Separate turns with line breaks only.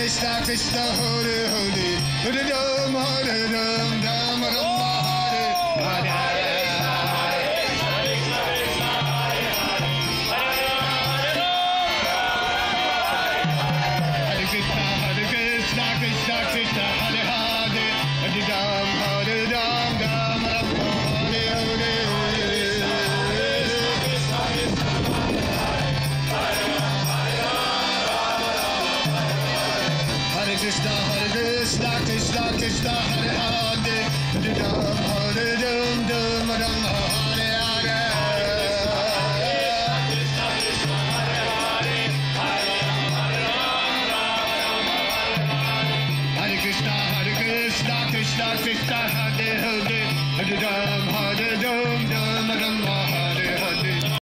Krishna, Krishna, Hare Hare, Hare Ram, Hare Ram, Ram Ram, Hare Hare. Krishna, Krishna, Krishna, Hare Hare, Hare Ram, Hare Ram, Ram Ram, Hare Hare. Krishna, Krishna, Hare Hare, Hare Ram, Hare Ram, Hare Krishna, Krishna, Krishna, Hare Hare, Hare Ram, Hare Ram, Ram Ram, Hare